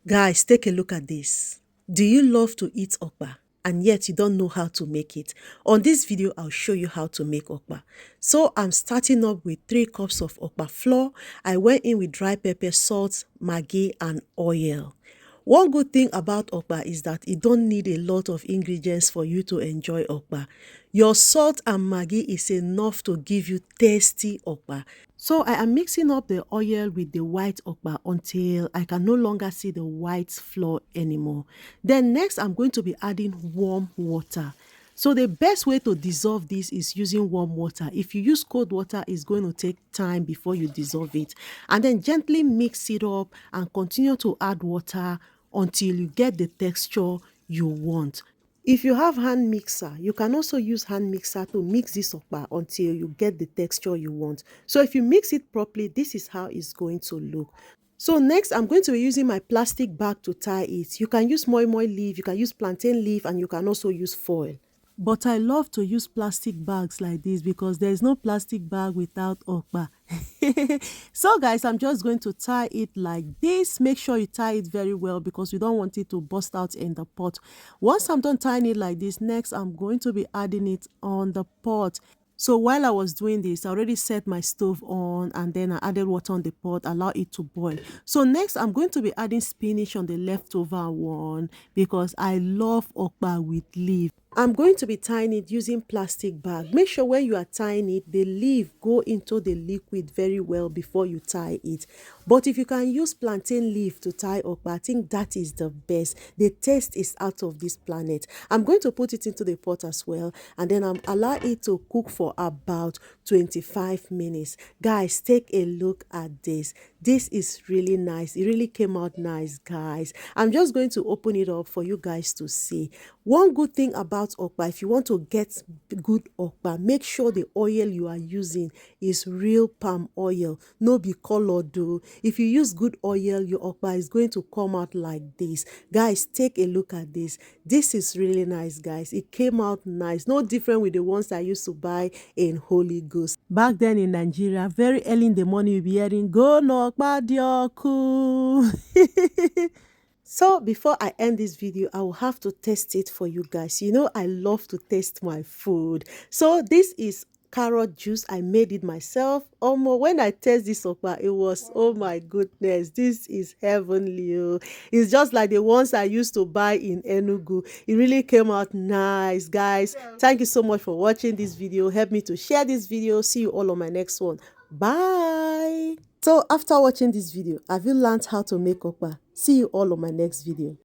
Guys, take a look at this. Do you love to eat okpa and yet you don't know how to make it? On this video, I'll show you how to make okpa. So I'm starting up with 3 cups of okpa flour. I went in with dry pepper, salt, maggi and oil. One good thing about okpa is that it don't need a lot of ingredients for you to enjoy okpa. Your salt and maggi is enough to give you tasty okpa. So I am mixing up the oil with the white okpa until I can no longer see the white flour anymore. Then next I'm going to be adding warm water. So the best way to dissolve this is using warm water. If you use cold water, it's going to take time before you dissolve it. And then gently mix it up and continue to add water until you get the texture you want. If you have hand mixer, you can also use hand mixer to mix this okpa until you get the texture you want. So if you mix it properly, this is how it's going to look. So next, I'm going to be using my plastic bag to tie it. You can use moi moi leaf, you can use plantain leaf, and you can also use foil. But I love to use plastic bags like this because there is no plastic bag without okpa. So guys, I'm just going to tie it like this. Make sure you tie it very well because we don't want it to burst out in the pot. Once I'm done tying it like this, next I'm going to be adding it on the pot. So while I was doing this, I already set my stove on and then I added water on the pot, allow it to boil. So next I'm going to be adding spinach on the leftover one because I love okpa with leaf. I'm going to be tying it using plastic bag. Make sure when you are tying it, the leaf go into the liquid very well before you tie it. But if you can use plantain leaf to tie okpa, I think that is the best. The taste is out of this planet. I'm going to put it into the pot as well and then allow it to cook for about 25 minutes. Guys, take a look at this. This is really nice. It really came out nice, guys. I'm just going to open it up for you guys to see. One good thing about okpa, if you want to get good okpa, make sure the oil you are using is real palm oil, no be colored though. If you use good oil, your okpa is going to come out like this. Guys, take a look at this. This is really nice, guys. It came out nice, no different with the ones I used to buy in Holy Ghost. Back then in Nigeria, very early in the morning, you'll be hearing, go no okpa dioku. So before I end this video, I will have to test it for you guys. You know, I love to taste my food. So this is carrot juice. I made it myself. When I taste this okpa, it was, oh my goodness, this is heavenly. Oh. It's just like the ones I used to buy in Enugu. It really came out nice, guys. Thank you so much for watching this video. Help me to share this video. See you all on my next one. Bye. So after watching this video, have you learned how to make okpa? See you all on my next video.